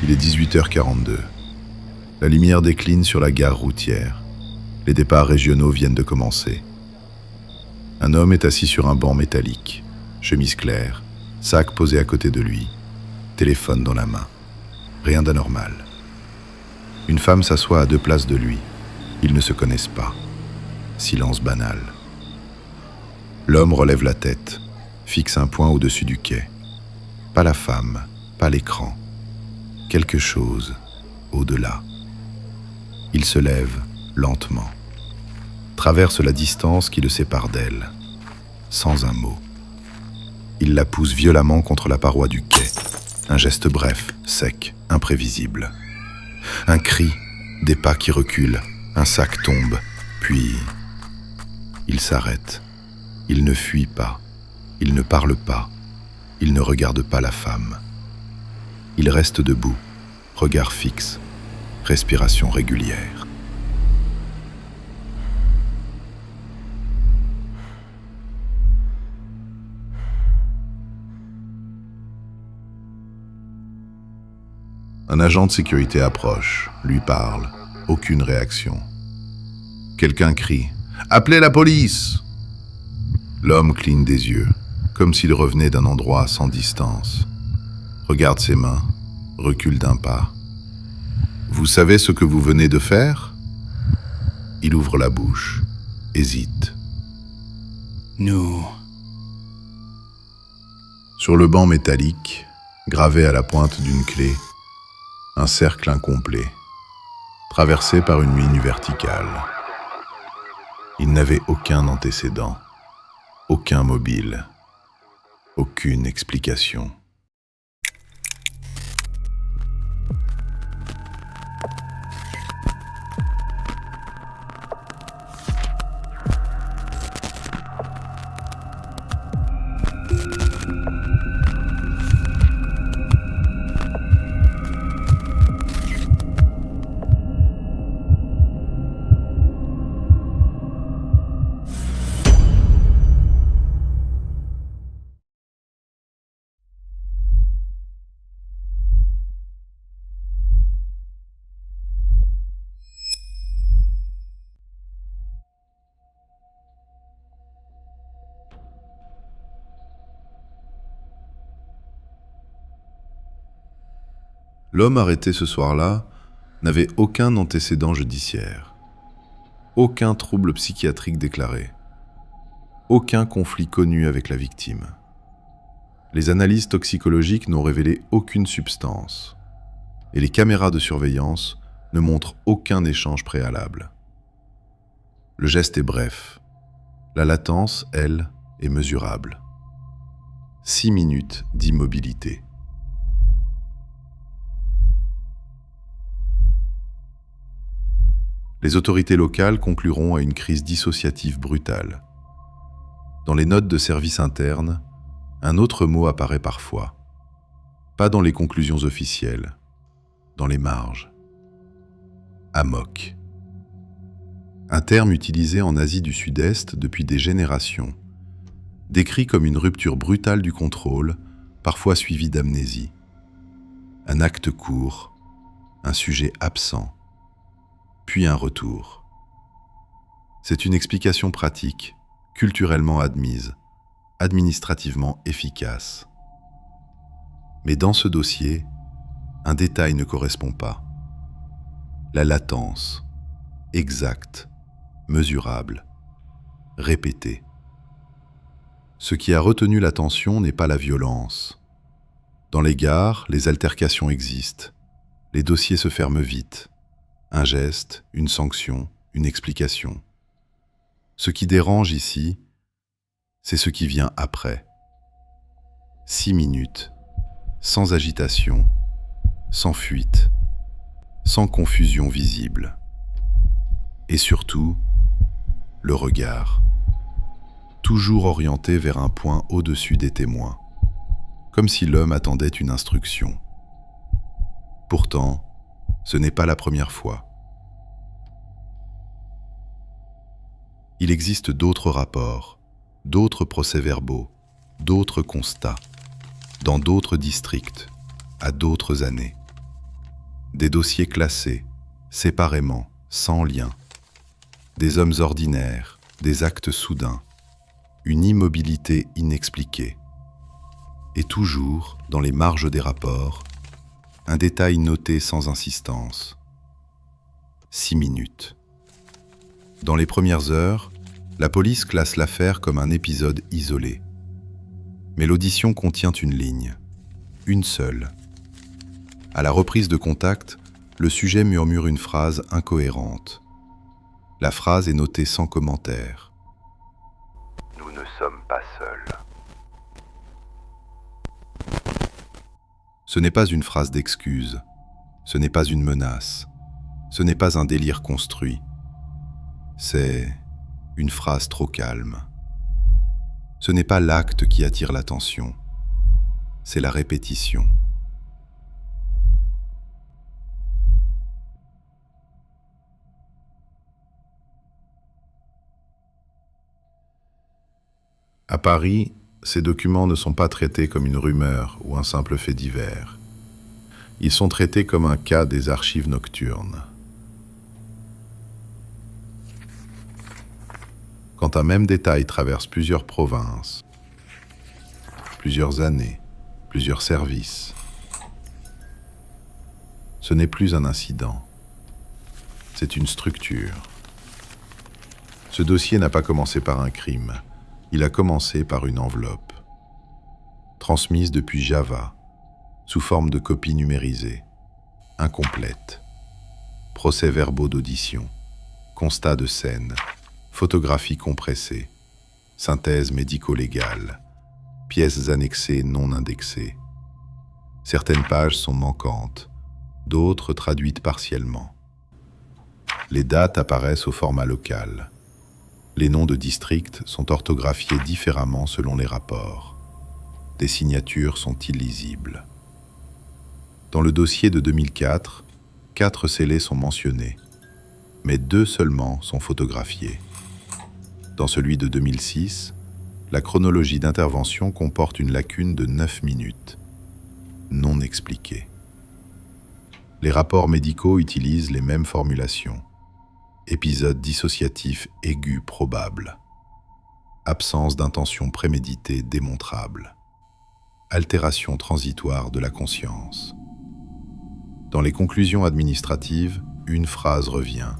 Il est 18h42. La lumière décline sur la gare routière. Les départs régionaux viennent de commencer. Un homme est assis sur un banc métallique, chemise claire, sac posé à côté de lui, téléphone dans la main. Rien d'anormal. Une femme s'assoit à 2 places de lui. Ils ne se connaissent pas. Silence banal. L'homme relève la tête, fixe un point au-dessus du quai. Pas la femme, pas l'écran. Quelque chose au-delà. Il se lève lentement, traverse la distance qui le sépare d'elle, sans un mot. Il la pousse violemment contre la paroi du quai. Un geste bref, sec, imprévisible. Un cri, des pas qui reculent, un sac tombe, puis il s'arrête. Il ne fuit pas, il ne parle pas, il ne regarde pas la femme. Il reste debout, regard fixe, respiration régulière. Un agent de sécurité approche, lui parle, aucune réaction. Quelqu'un crie « Appelez la police !» L'homme cligne des yeux, comme s'il revenait d'un endroit sans distance. Regarde ses mains, recule d'un pas. « Vous savez ce que vous venez de faire ?» Il ouvre la bouche, hésite. « Nous... » Sur le banc métallique, gravé à la pointe d'une clé, un cercle incomplet, traversé par une ligne verticale. Il n'avait aucun antécédent, aucun mobile, aucune explication. L'homme arrêté ce soir-là n'avait aucun antécédent judiciaire, aucun trouble psychiatrique déclaré, aucun conflit connu avec la victime. Les analyses toxicologiques n'ont révélé aucune substance, et les caméras de surveillance ne montrent aucun échange préalable. Le geste est bref, la latence, elle, est mesurable. 6 minutes d'immobilité. Les autorités locales concluront à une crise dissociative brutale. Dans les notes de service interne, un autre mot apparaît parfois. Pas dans les conclusions officielles, dans les marges. Amok. Un terme utilisé en Asie du Sud-Est depuis des générations, décrit comme une rupture brutale du contrôle, parfois suivie d'amnésie. Un acte court, un sujet absent, puis un retour. C'est une explication pratique, culturellement admise, administrativement efficace. Mais dans ce dossier, un détail ne correspond pas. La latence, exacte, mesurable, répétée. Ce qui a retenu l'attention n'est pas la violence. Dans les gares, les altercations existent. Les dossiers se ferment vite. Un geste, une sanction, une explication. Ce qui dérange ici, c'est ce qui vient après. 6 minutes, sans agitation, sans fuite, sans confusion visible. Et surtout, le regard, toujours orienté vers un point au-dessus des témoins, comme si l'homme attendait une instruction. Pourtant, ce n'est pas la première fois. Il existe d'autres rapports, d'autres procès-verbaux, d'autres constats, dans d'autres districts, à d'autres années. Des dossiers classés, séparément, sans lien. Des hommes ordinaires, des actes soudains. Une immobilité inexpliquée. Et toujours, dans les marges des rapports, un détail noté sans insistance. 6 minutes. Dans les premières heures, la police classe l'affaire comme un épisode isolé. Mais l'audition contient une ligne, une seule. À la reprise de contact, le sujet murmure une phrase incohérente. La phrase est notée sans commentaire. Nous ne sommes pas seuls. Ce n'est pas une phrase d'excuse, ce n'est pas une menace, ce n'est pas un délire construit. C'est une phrase trop calme. Ce n'est pas l'acte qui attire l'attention, c'est la répétition. À Paris, ces documents ne sont pas traités comme une rumeur ou un simple fait divers. Ils sont traités comme un cas des archives nocturnes. Quand un même détail traverse plusieurs provinces, plusieurs années, plusieurs services, ce n'est plus un incident, c'est une structure. Ce dossier n'a pas commencé par un crime, il a commencé par une enveloppe, transmise depuis Java, sous forme de copie numérisée, incomplète, procès-verbaux d'audition, constat de scène, photographie compressée, synthèse médico-légale, pièces annexées non indexées. Certaines pages sont manquantes, d'autres traduites partiellement. Les dates apparaissent au format local. Les noms de districts sont orthographiés différemment selon les rapports. Des signatures sont illisibles. Dans le dossier de 2004, 4 scellés sont mentionnés, mais 2 seulement sont photographiés. Dans celui de 2006, la chronologie d'intervention comporte une lacune de 9 minutes, non expliquée. Les rapports médicaux utilisent les mêmes formulations. Épisode dissociatif aigu probable. Absence d'intention préméditée démontrable. Altération transitoire de la conscience. Dans les conclusions administratives, une phrase revient.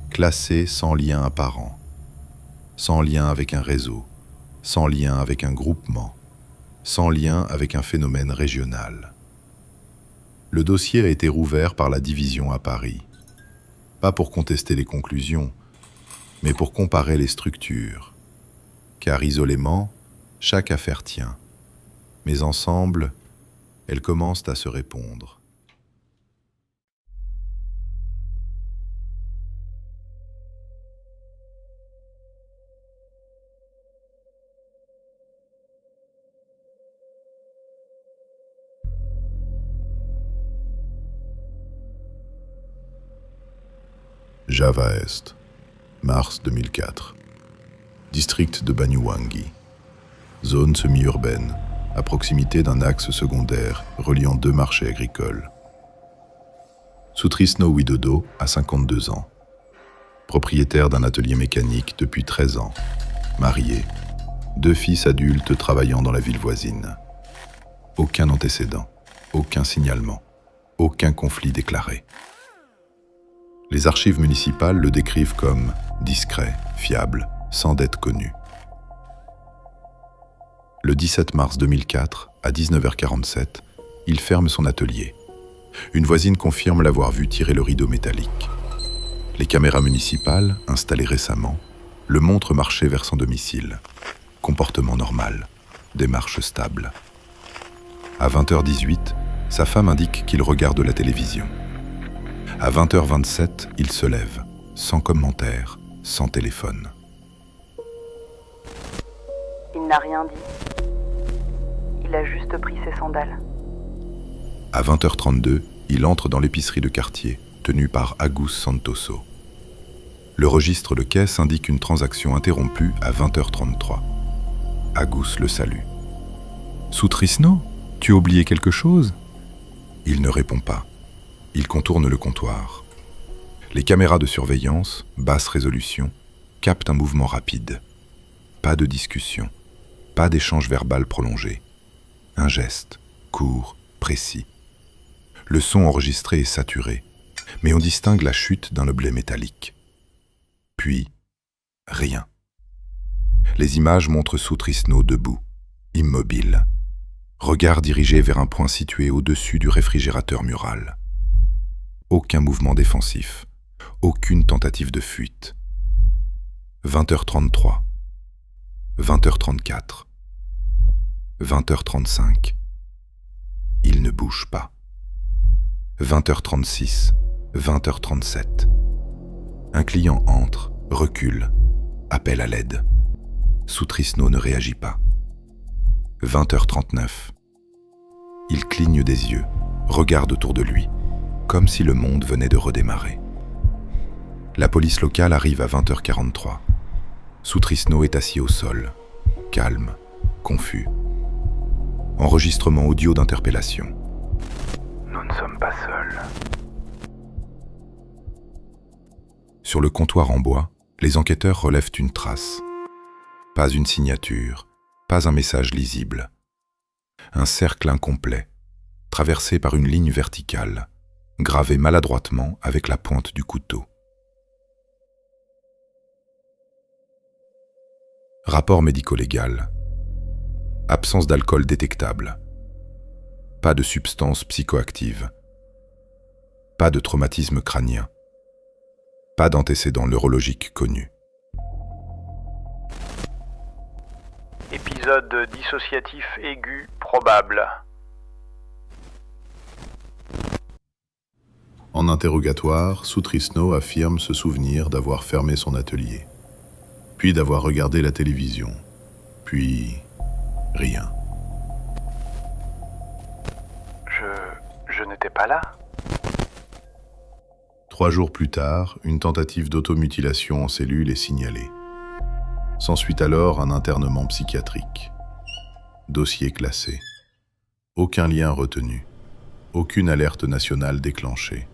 Classé sans lien apparent. Sans lien avec un réseau. Sans lien avec un groupement. Sans lien avec un phénomène régional. Le dossier a été rouvert par la division à Paris. Pas pour contester les conclusions, mais pour comparer les structures. Car isolément, chaque affaire tient. Mais ensemble, elles commencent à se répondre. Java Est, mars 2004. District de Banyuwangi. Zone semi-urbaine, à proximité d'un axe secondaire reliant 2 marchés agricoles. Sutrisno Widodo a 52 ans. Propriétaire d'un atelier mécanique depuis 13 ans. Marié. 2 fils adultes travaillant dans la ville voisine. Aucun antécédent, aucun signalement, aucun conflit déclaré. Les archives municipales le décrivent comme discret, fiable, sans dette connue. Le 17 mars 2004, à 19h47, il ferme son atelier. Une voisine confirme l'avoir vu tirer le rideau métallique. Les caméras municipales, installées récemment, le montrent marcher vers son domicile. Comportement normal, démarche stable. À 20h18, sa femme indique qu'il regarde la télévision. À 20h27, il se lève, sans commentaire, sans téléphone. Il n'a rien dit. Il a juste pris ses sandales. À 20h32, il entre dans l'épicerie de quartier, tenue par Agus Santoso. Le registre de caisse indique une transaction interrompue à 20h33. Agus le salue. « Sutrisno, tu as oublié quelque chose ?» Il ne répond pas. Il contourne le comptoir. Les caméras de surveillance, basse résolution, captent un mouvement rapide. Pas de discussion, pas d'échange verbal prolongé. Un geste, court, précis. Le son enregistré est saturé, mais on distingue la chute d'un objet métallique. Puis, rien. Les images montrent Soutrisno debout, immobile, regard dirigé vers un point situé au-dessus du réfrigérateur mural. Aucun mouvement défensif, aucune tentative de fuite. 20h33, 20h34, 20h35. Il ne bouge pas. 20h36, 20h37. Un client entre, recule, appelle à l'aide. Soutrisno ne réagit pas. 20h39. Il cligne des yeux, regarde autour de lui, comme si le monde venait de redémarrer. La police locale arrive à 20h43. Soutrisno est assis au sol, calme, confus. Enregistrement audio d'interpellation. Nous ne sommes pas seuls. Sur le comptoir en bois, les enquêteurs relèvent une trace. Pas une signature, pas un message lisible. Un cercle incomplet, traversé par une ligne verticale, gravée maladroitement avec la pointe du couteau. Rapport médico-légal. Absence d'alcool détectable. Pas de substance psychoactive. Pas de traumatisme crânien. Pas d'antécédent neurologique connu. Épisode dissociatif aigu probable. En interrogatoire, Soutrisno affirme se souvenir d'avoir fermé son atelier, puis d'avoir regardé la télévision, puis rien. Je n'étais pas là. 3 jours plus tard, une tentative d'automutilation en cellule est signalée. S'ensuit alors un internement psychiatrique. Dossier classé. Aucun lien retenu. Aucune alerte nationale déclenchée.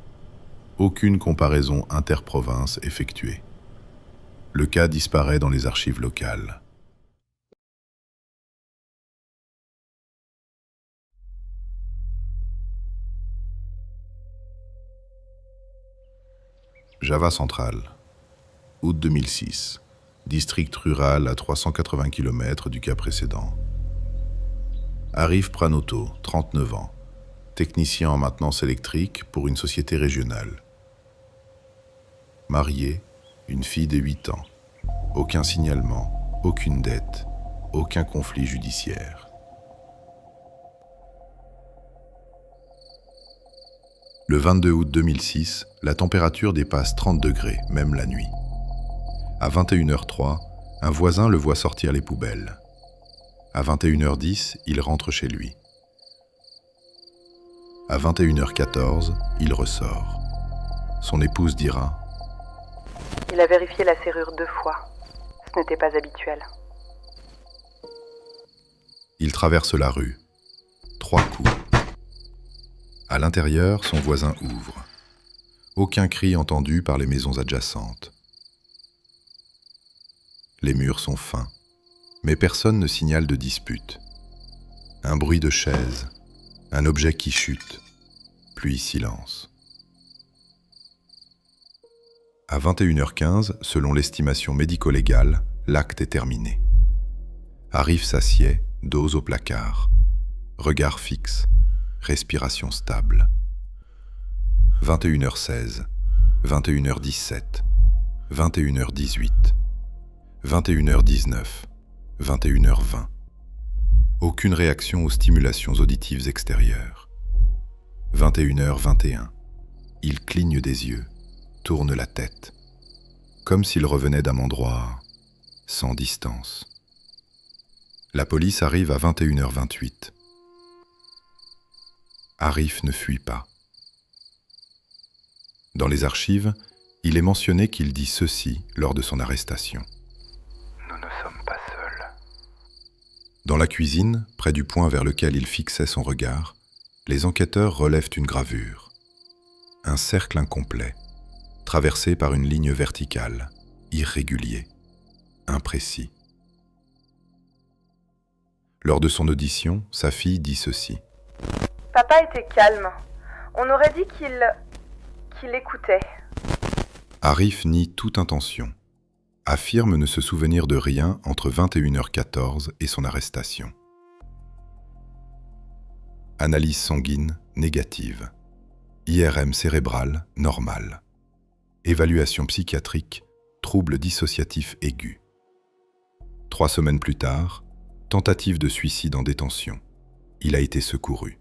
Aucune comparaison interprovince effectuée. Le cas disparaît dans les archives locales. Java Central, août 2006, district rural à 380 km du cas précédent. Arif Pranoto, 39 ans, technicien en maintenance électrique pour une société régionale. Marié, une fille de 8 ans, aucun signalement, aucune dette, aucun conflit judiciaire. Le 22 août 2006, la température dépasse 30 degrés, même la nuit. À 21h03, un voisin le voit sortir les poubelles. À 21h10, il rentre chez lui. À 21h14, il ressort. Son épouse dira « Il a vérifié la serrure 2 fois. Ce n'était pas habituel. » Il traverse la rue. 3 coups. À l'intérieur, son voisin ouvre. Aucun cri entendu par les maisons adjacentes. Les murs sont fins, mais personne ne signale de dispute. Un bruit de chaise, un objet qui chute, puis silence. À 21h15, selon l'estimation médico-légale, l'acte est terminé. Arif s'assied, dos au placard, regard fixe, respiration stable. 21h16, 21h17, 21h18, 21h19, 21h20. Aucune réaction aux stimulations auditives extérieures. 21h21. Il cligne des yeux, tourne la tête, comme s'il revenait d'un endroit sans distance. La police arrive à 21h28. Arif ne fuit pas. Dans les archives, il est mentionné qu'il dit ceci lors de son arrestation. Nous ne sommes pas seuls. Dans la cuisine, près du point vers lequel il fixait son regard, les enquêteurs relèvent une gravure. Un cercle incomplet, traversé par une ligne verticale, irrégulier, imprécis. Lors de son audition, sa fille dit ceci. Papa était calme. On aurait dit qu'il écoutait. Arif nie toute intention, affirme ne se souvenir de rien entre 21h14 et son arrestation. Analyse sanguine négative. IRM cérébral normal. Évaluation psychiatrique, trouble dissociatif aigu. 3 semaines plus tard, tentative de suicide en détention. Il a été secouru.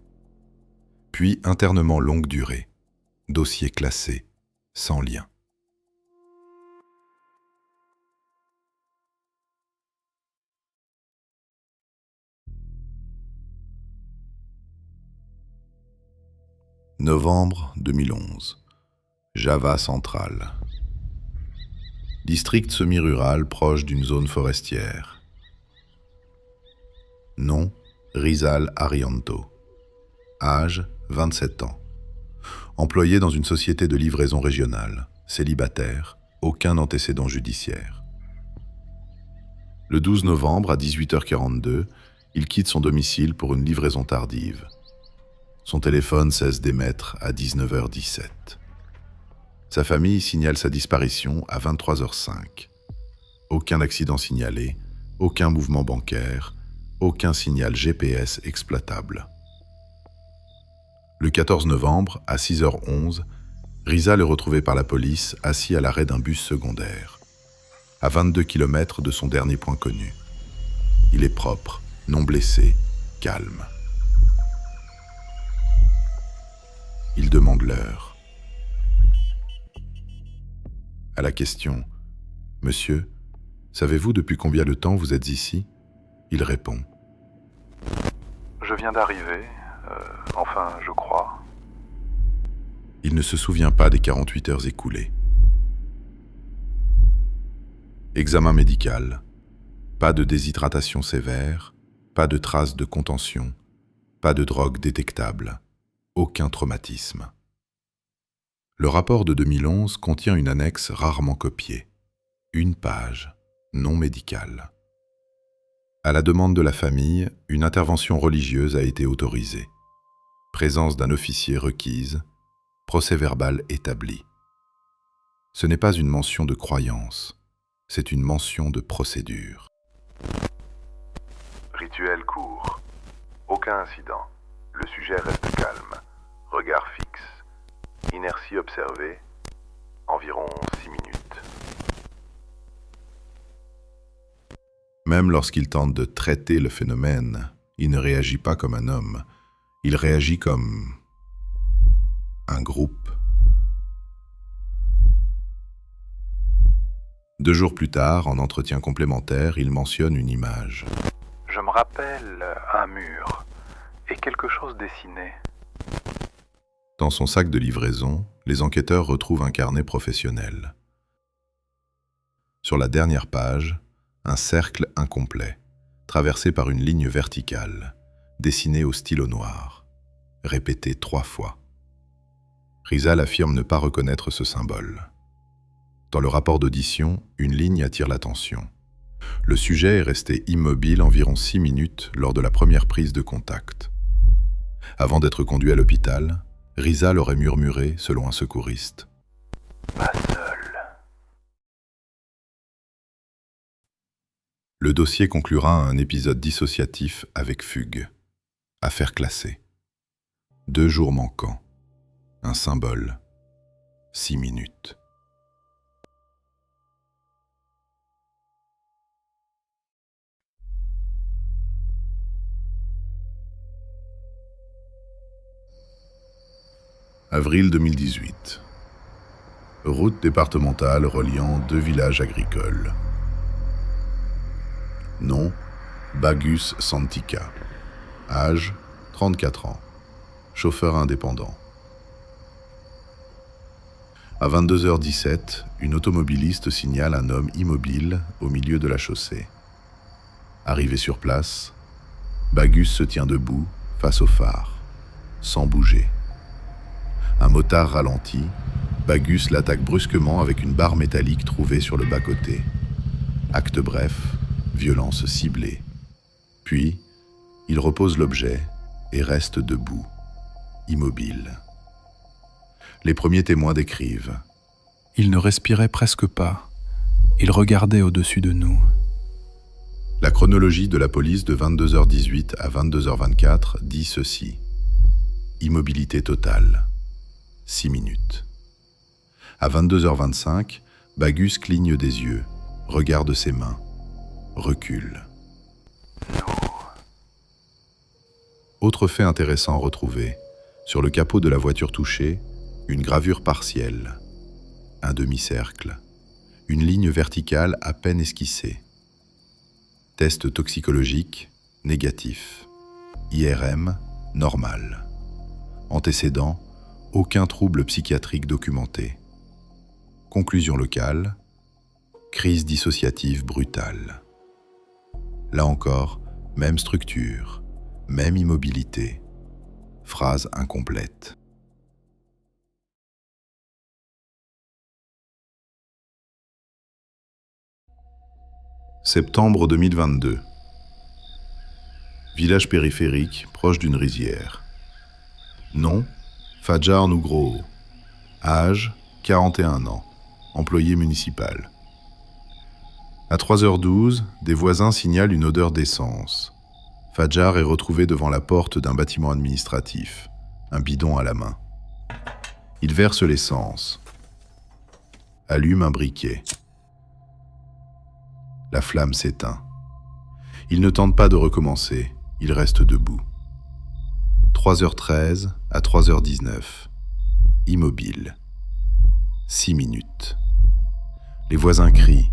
Puis internement longue durée. Dossier classé, sans lien. Novembre 2011. Java central. District semi-rural proche d'une zone forestière. Nom, Rizal Arianto. Âge, 27 ans. Employé dans une société de livraison régionale. Célibataire, aucun antécédent judiciaire. Le 12 novembre à 18h42, il quitte son domicile pour une livraison tardive. Son téléphone cesse d'émettre à 19h17. Sa famille signale sa disparition à 23h05. Aucun accident signalé, aucun mouvement bancaire, aucun signal GPS exploitable. Le 14 novembre, à 6h11, Rizal est retrouvé par la police assis à l'arrêt d'un bus secondaire, à 22 km de son dernier point connu. Il est propre, non blessé, calme. Il demande l'heure. À la question « Monsieur, savez-vous depuis combien de temps vous êtes ici ?» Il répond « Je viens d'arriver, enfin, je crois. » Il ne se souvient pas des 48 heures écoulées. Examen médical. Pas de déshydratation sévère, pas de traces de contention, pas de drogue détectable. Aucun traumatisme. Le rapport de 2011 contient une annexe rarement copiée. Une page, non médicale. À la demande de la famille, une intervention religieuse a été autorisée. Présence d'un officier requise, procès-verbal établi. Ce n'est pas une mention de croyance, c'est une mention de procédure. Rituel court. Aucun incident. Le sujet reste calme. Regard fixe. Inertie observée. Environ 6 minutes. Même lorsqu'il tente de traiter le phénomène, il ne réagit pas comme un homme. Il réagit comme un groupe. 2 jours plus tard, en entretien complémentaire, il mentionne une image. Je me rappelle un mur et quelque chose dessiné. Dans son sac de livraison, les enquêteurs retrouvent un carnet professionnel. Sur la dernière page, un cercle incomplet, traversé par une ligne verticale, dessinée au stylo noir, répétée 3 fois. Rizal affirme ne pas reconnaître ce symbole. Dans le rapport d'audition, une ligne attire l'attention. Le sujet est resté immobile environ 6 minutes lors de la première prise de contact. Avant d'être conduit à l'hôpital, Rizal aurait murmuré, selon un secouriste, « Pas seul. » Le dossier conclura à un épisode dissociatif avec fugue. Affaire classée. 2 jours manquants. Un symbole. 6 minutes. Avril 2018. Route départementale reliant 2 villages agricoles. Nom, Bagus Santika. Âge, 34 ans. Chauffeur indépendant. À 22h17, une automobiliste signale un homme immobile au milieu de la chaussée. Arrivé sur place, Bagus se tient debout face au phare, sans bouger. Un motard ralentit. Bagus l'attaque brusquement avec une barre métallique trouvée sur le bas-côté. Acte bref, violence ciblée. Puis, il repose l'objet et reste debout, immobile. Les premiers témoins décrivent. Il ne respirait presque pas. Il regardait au-dessus de nous. La chronologie de la police de 22h18 à 22h24 dit ceci. Immobilité totale. 6 minutes. À 22h25, Bagus cligne des yeux, regarde ses mains, recule. Autre fait intéressant retrouvé, sur le capot de la voiture touchée, une gravure partielle, un demi-cercle, une ligne verticale à peine esquissée. Test toxicologique, négatif. IRM, normal. Antécédent, aucun trouble psychiatrique documenté. Conclusion locale, crise dissociative brutale. Là encore, même structure, même immobilité. Phrase incomplète. Septembre 2022. Village périphérique, proche d'une rizière. Nom, Fadjar Nougroo. Âge, 41 ans. Employé municipal. À 3h12, des voisins signalent une odeur d'essence. Fadjar est retrouvé devant la porte d'un bâtiment administratif, un bidon à la main. Il verse l'essence. Allume un briquet. La flamme s'éteint. Il ne tente pas de recommencer, il reste debout. 3h13 à 3h19. Immobile. 6 minutes. Les voisins crient,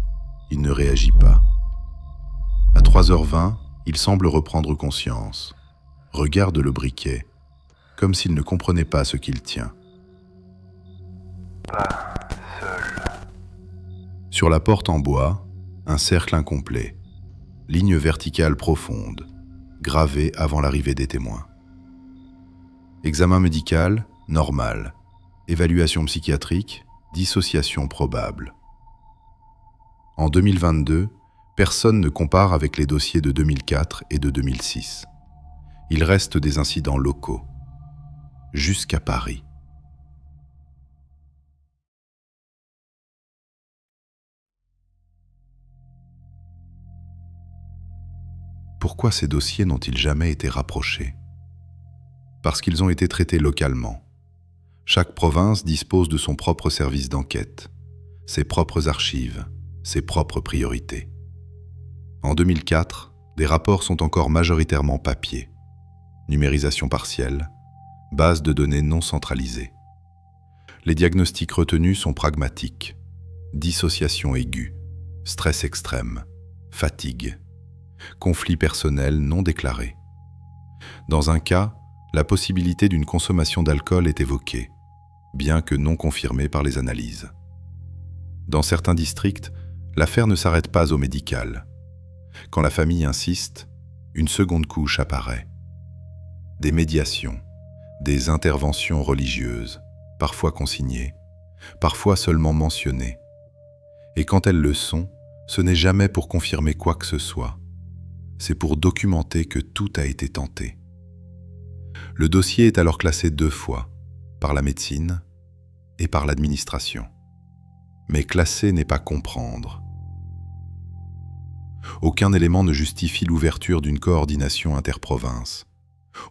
il ne réagit pas. À 3h20, il semble reprendre conscience, regarde le briquet, comme s'il ne comprenait pas ce qu'il tient. Pas seul. Sur la porte en bois, un cercle incomplet, ligne verticale profonde, gravée avant l'arrivée des témoins. Examen médical, normal. Évaluation psychiatrique, dissociation probable. En 2022, personne ne compare avec les dossiers de 2004 et de 2006. Il reste des incidents locaux, jusqu'à Paris. Pourquoi ces dossiers n'ont-ils jamais été rapprochés ? Parce qu'ils ont été traités localement. Chaque province dispose de son propre service d'enquête, ses propres archives, ses propres priorités. En 2004, des rapports sont encore majoritairement papier, numérisation partielle, base de données non centralisée. Les diagnostics retenus sont pragmatiques, dissociation aiguë, stress extrême, fatigue, conflit personnel non déclaré. Dans un cas, la possibilité d'une consommation d'alcool est évoquée, bien que non confirmée par les analyses. Dans certains districts, l'affaire ne s'arrête pas au médical. Quand la famille insiste, une seconde couche apparaît. Des médiations, des interventions religieuses, parfois consignées, parfois seulement mentionnées. Et quand elles le sont, ce n'est jamais pour confirmer quoi que ce soit. C'est pour documenter que tout a été tenté. Le dossier est alors classé 2 fois, par la médecine et par l'administration. Mais classer n'est pas comprendre. Aucun élément ne justifie l'ouverture d'une coordination interprovince.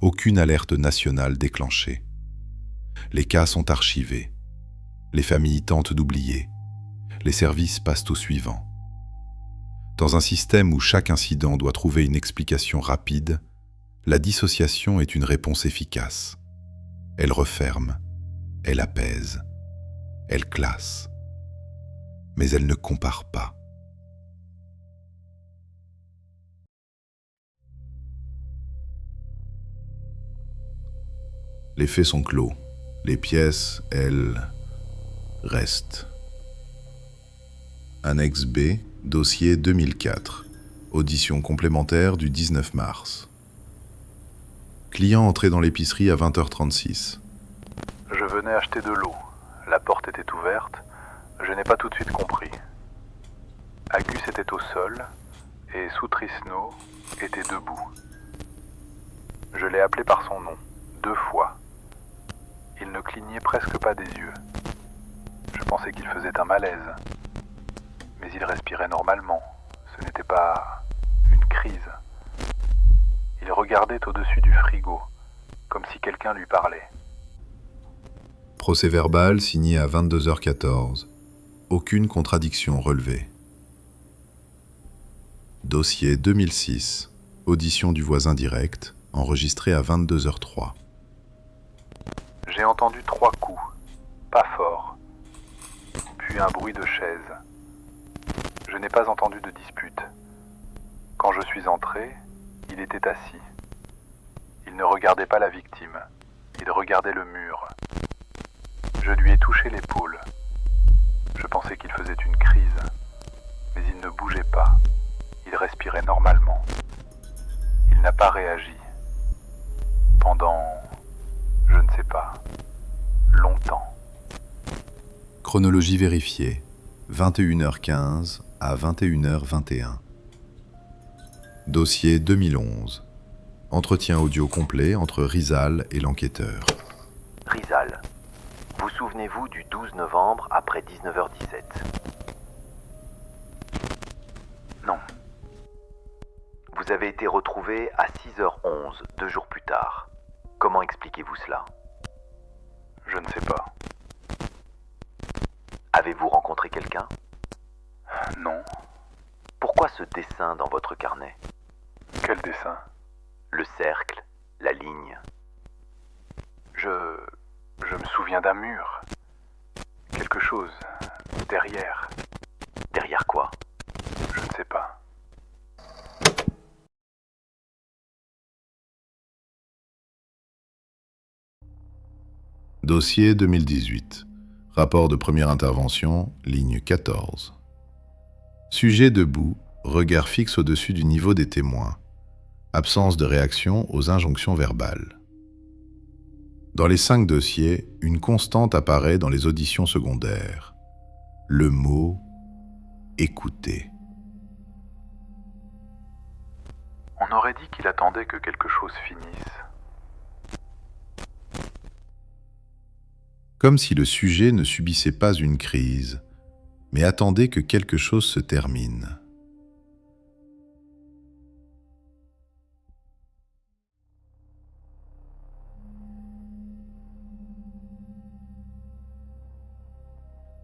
Aucune alerte nationale déclenchée. Les cas sont archivés. Les familles tentent d'oublier. Les services passent au suivant. Dans un système où chaque incident doit trouver une explication rapide, la dissociation est une réponse efficace. Elle referme, elle apaise, elle classe, mais elle ne compare pas. Les faits sont clos. Les pièces, elles, restent. Annexe B, dossier 2004. Audition complémentaire du 19 mars. Client entré dans l'épicerie à 20h36. Je venais acheter de l'eau. La porte était ouverte. Je n'ai pas tout de suite compris. Agus était au sol et Soutrisno était debout. Je l'ai appelé par son nom, 2 fois. Il ne clignait presque pas des yeux. Je pensais qu'il faisait un malaise. Mais il respirait normalement. Ce n'était pas une crise. Il regardait au-dessus du frigo, comme si quelqu'un lui parlait. Procès-verbal signé à 22h14. Aucune contradiction relevée. Dossier 2006. Audition du voisin direct, enregistré à 22h03. J'ai entendu 3 coups, pas fort, puis un bruit de chaise. Je n'ai pas entendu de dispute. Quand je suis entré, il était assis. Il ne regardait pas la victime, il regardait le mur. Je lui ai touché l'épaule. Je pensais qu'il faisait une crise, mais il ne bougeait pas. Il respirait normalement. Il n'a pas réagi. Pendant, je ne sais pas, longtemps. Chronologie vérifiée. 21h15 à 21h21. Dossier 2011. Entretien audio complet entre Rizal et l'enquêteur. Rizal, vous souvenez-vous du 12 novembre après 19h17 ? Non. Vous avez été retrouvé à 6h11, 2 jours plus tard. Comment expliquez-vous cela ? Je ne sais pas. Avez-vous rencontré quelqu'un ? Non. Pourquoi ce dessin dans votre carnet ? Quel dessin ? Le cercle, la ligne. Je me souviens d'un mur. Quelque chose. Derrière. Derrière quoi ? Je ne sais pas. Dossier 2018. Rapport de première intervention, ligne 14. Sujet debout, regard fixe au-dessus du niveau des témoins. Absence de réaction aux injonctions verbales. Dans les 5 dossiers, une constante apparaît dans les auditions secondaires. Le mot « écouter ». On aurait dit qu'il attendait que quelque chose finisse. Comme si le sujet ne subissait pas une crise, mais attendait que quelque chose se termine.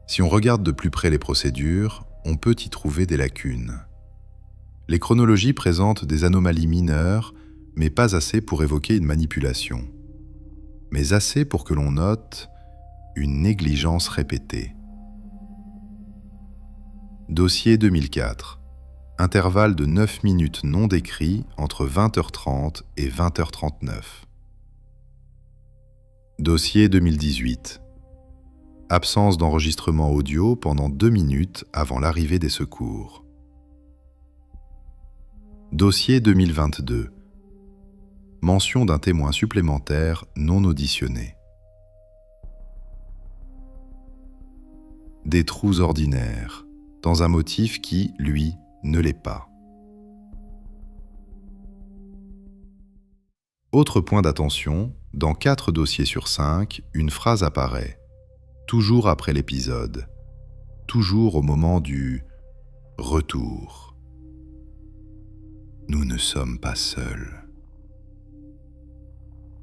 Si on regarde de plus près les procédures, on peut y trouver des lacunes. Les chronologies présentent des anomalies mineures, mais pas assez pour évoquer une manipulation. Mais assez pour que l'on note une négligence répétée. Dossier 2004. Intervalle de 9 minutes non décrit entre 20h30 et 20h39. Dossier 2018. Absence d'enregistrement audio pendant 2 minutes avant l'arrivée des secours. Dossier 2022. Mention d'un témoin supplémentaire non auditionné. Des trous ordinaires, dans un motif qui, lui, ne l'est pas. Autre point d'attention, dans 4 dossiers sur 5, une phrase apparaît, toujours après l'épisode, toujours au moment du « retour ». Nous ne sommes pas seuls.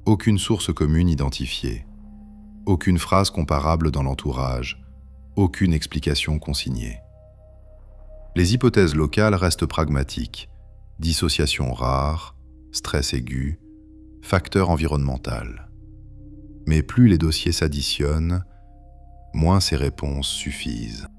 Aucune source commune identifiée, aucune phrase comparable dans l'entourage, aucune explication consignée. Les hypothèses locales restent pragmatiques, dissociation rare, stress aigu, facteur environnemental. Mais plus les dossiers s'additionnent, moins ces réponses suffisent.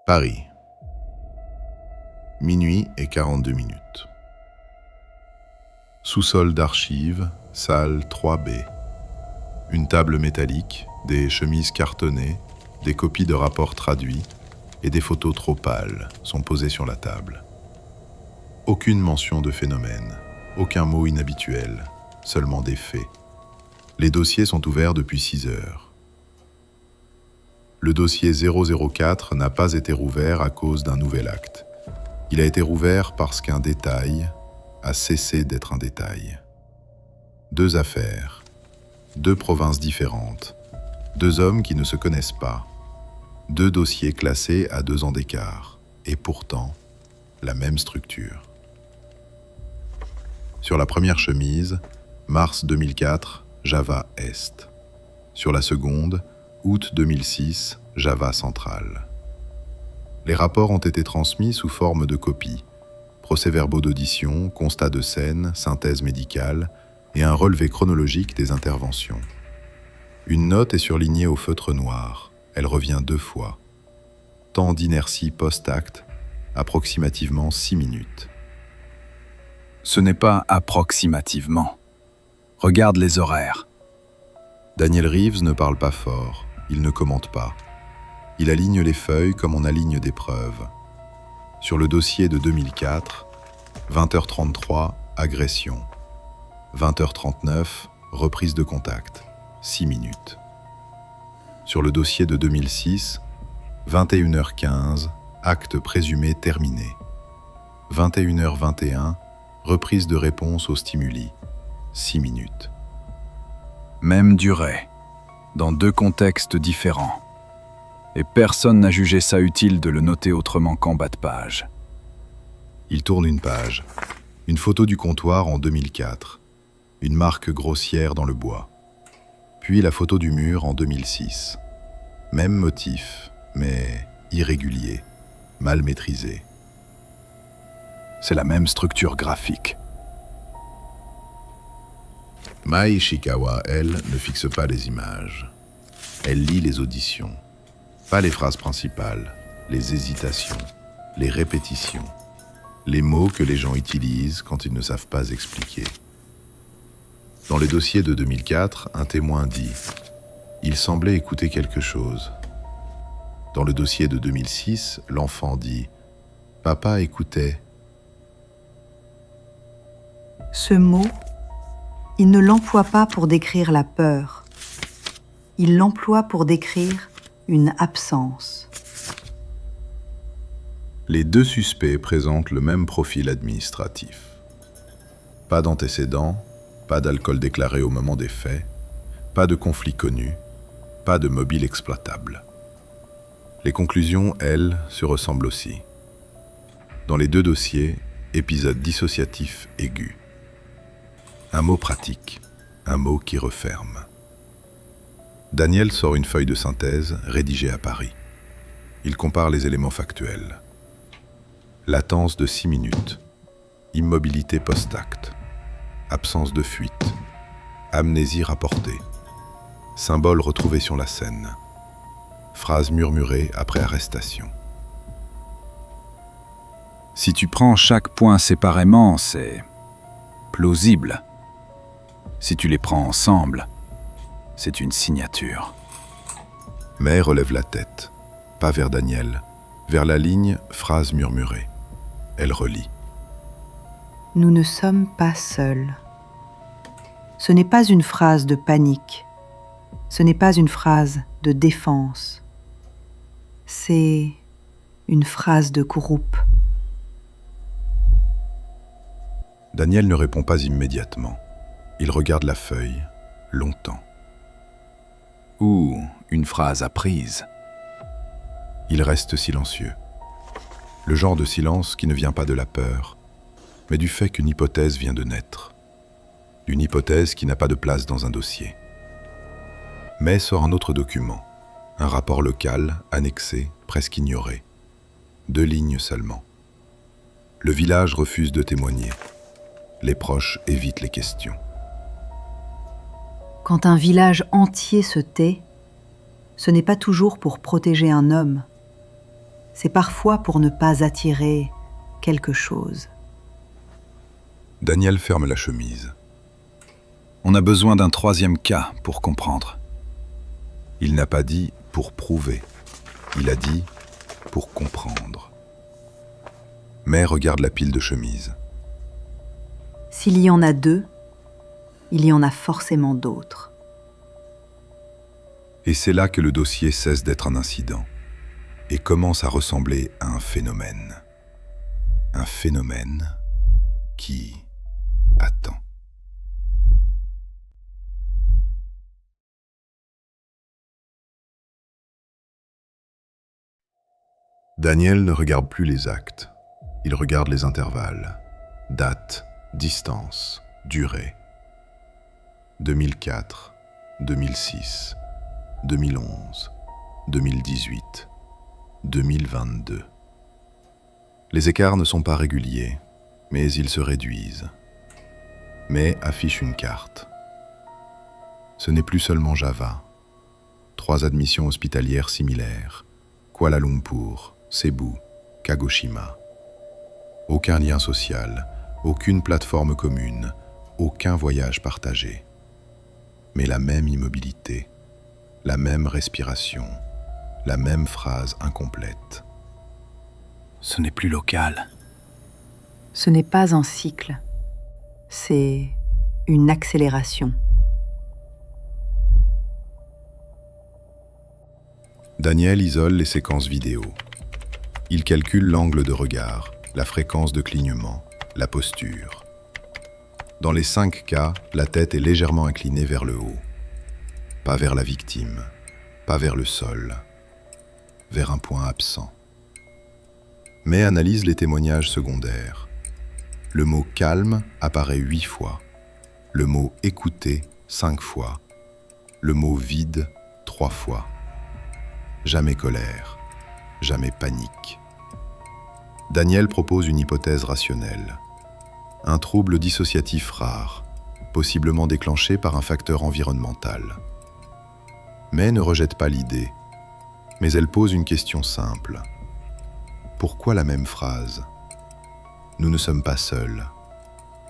Paris. Minuit et 42 minutes. Sous-sol d'archives, salle 3B. Une table métallique, des chemises cartonnées, des copies de rapports traduits, et des photos trop pâles sont posées sur la table. Aucune mention de phénomène, aucun mot inhabituel, seulement des faits. Les dossiers sont ouverts depuis 6 heures. Le dossier 004 n'a pas été rouvert à cause d'un nouvel acte. Il a été rouvert parce qu'un détail a cessé d'être un détail. 2 affaires, 2 provinces différentes, 2 hommes qui ne se connaissent pas, 2 dossiers classés à 2 ans d'écart, et pourtant, la même structure. Sur la première chemise, mars 2004, Java Est. Sur la seconde, août 2006, Java Central. Les rapports ont été transmis sous forme de copies, procès-verbaux d'audition, constat de scène, synthèse médicale et un relevé chronologique des interventions. Une note est surlignée au feutre noir. Elle revient 2 fois. Temps d'inertie post-acte, approximativement 6 minutes. Ce n'est pas approximativement. Regarde les horaires. Daniel Reeves ne parle pas fort, il ne commente pas. Il aligne les feuilles comme on aligne des preuves. Sur le dossier de 2004, 20h33, agression. 20h39, reprise de contact, 6 minutes. Sur le dossier de 2006, 21h15, acte présumé terminé. 21h21, reprise de réponse aux stimuli, 6 minutes. Même durée, dans 2 contextes différents. Et personne n'a jugé ça utile de le noter autrement qu'en bas de page. Il tourne une page. Une photo du comptoir en 2004. Une marque grossière dans le bois. Puis la photo du mur en 2006. Même motif, mais irrégulier, mal maîtrisé. C'est la même structure graphique. Mai Ishikawa, elle, ne fixe pas les images. Elle lit les auditions. Pas les phrases principales, les hésitations, les répétitions, les mots que les gens utilisent quand ils ne savent pas expliquer. Dans le dossier de 2004, un témoin dit « Il semblait écouter quelque chose ». Dans le dossier de 2006, l'enfant dit « Papa écoutait ». Ce mot, il ne l'emploie pas pour décrire la peur. Il l'emploie pour décrire une absence. Les 2 suspects présentent le même profil administratif. Pas d'antécédents, pas d'alcool déclaré au moment des faits, pas de conflit connu, pas de mobile exploitable. Les conclusions, elles, se ressemblent aussi. Dans les 2 dossiers, épisode dissociatif aigu. Un mot pratique, un mot qui referme. Daniel sort une feuille de synthèse rédigée à Paris. Il compare les éléments factuels. Latence de 6 minutes. Immobilité post-acte. Absence de fuite. Amnésie rapportée. Symbole retrouvé sur la scène. Phrase murmurée après arrestation. Si tu prends chaque point séparément, c'est plausible. Si tu les prends ensemble, c'est une signature. Mais relève la tête, pas vers Daniel, vers la ligne phrase murmurée. Elle relit. Nous ne sommes pas seuls. Ce n'est pas une phrase de panique. Ce n'est pas une phrase de défense. C'est une phrase de groupe. Daniel ne répond pas immédiatement. Il regarde la feuille, longtemps. Ou une phrase apprise. Il reste silencieux. Le genre de silence qui ne vient pas de la peur, mais du fait qu'une hypothèse vient de naître. D'une hypothèse qui n'a pas de place dans un dossier. Mais sort un autre document, un rapport local, annexé, presque ignoré. 2 lignes seulement. Le village refuse de témoigner. Les proches évitent les questions. Quand un village entier se tait, ce n'est pas toujours pour protéger un homme. C'est parfois pour ne pas attirer quelque chose. Daniel ferme la chemise. On a besoin d'un 3e cas pour comprendre. Il n'a pas dit « pour prouver ». Il a dit pour comprendre. Mais regarde la pile de chemises. S'il y en a deux, il y en a forcément d'autres. Et c'est là que le dossier cesse d'être un incident et commence à ressembler à un phénomène. Un phénomène qui attend. Daniel ne regarde plus les actes, il regarde les intervalles, date, distance, durée. 2004, 2006, 2011, 2018, 2022. Les écarts ne sont pas réguliers, mais ils se réduisent. Mais affiche une carte. Ce n'est plus seulement Java. 3 admissions hospitalières similaires. Kuala Lumpur, Cebu, Kagoshima. Aucun lien social, aucune plateforme commune, aucun voyage partagé. Mais la même immobilité, la même respiration, la même phrase incomplète. Ce n'est plus local. Ce n'est pas un cycle, c'est une accélération. Daniel isole les séquences vidéo. Il calcule l'angle de regard, la fréquence de clignement, la posture. Dans les 5 cas, la tête est légèrement inclinée vers le haut. Pas vers la victime, pas vers le sol, vers un point absent. Mais analyse les témoignages secondaires. Le mot « calme » apparaît 8 fois. Le mot « écouter » 5 fois. Le mot « vide » 3 fois. Jamais colère, jamais panique. Daniel propose une hypothèse rationnelle. Un trouble dissociatif rare, possiblement déclenché par un facteur environnemental. Mais ne rejette pas l'idée. Mais elle pose une question simple. Pourquoi la même phrase ? Nous ne sommes pas seuls.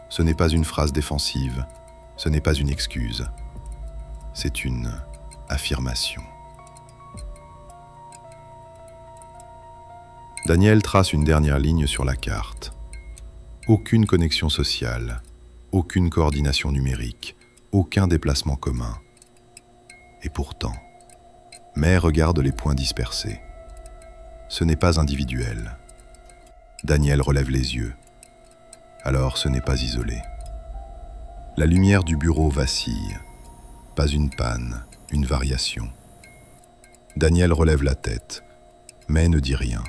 Ce n'est pas une phrase défensive, ce n'est pas une excuse. C'est une affirmation. Daniel trace une dernière ligne sur la carte. Aucune connexion sociale, aucune coordination numérique, aucun déplacement commun. Et pourtant, mais regarde les points dispersés. Ce n'est pas individuel. Daniel relève les yeux. Alors ce n'est pas isolé. La lumière du bureau vacille. Pas une panne, une variation. Daniel relève la tête, mais ne dit rien.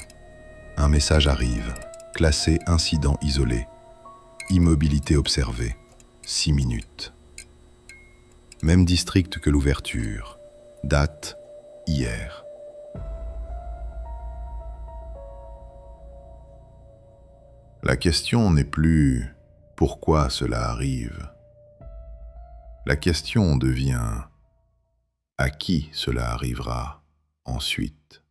Un message arrive, classé incident isolé. Immobilité observée, 6 minutes. Même district que l'ouverture. Date, hier. La question n'est plus « pourquoi cela arrive ?» La question devient « à qui cela arrivera ensuite ?»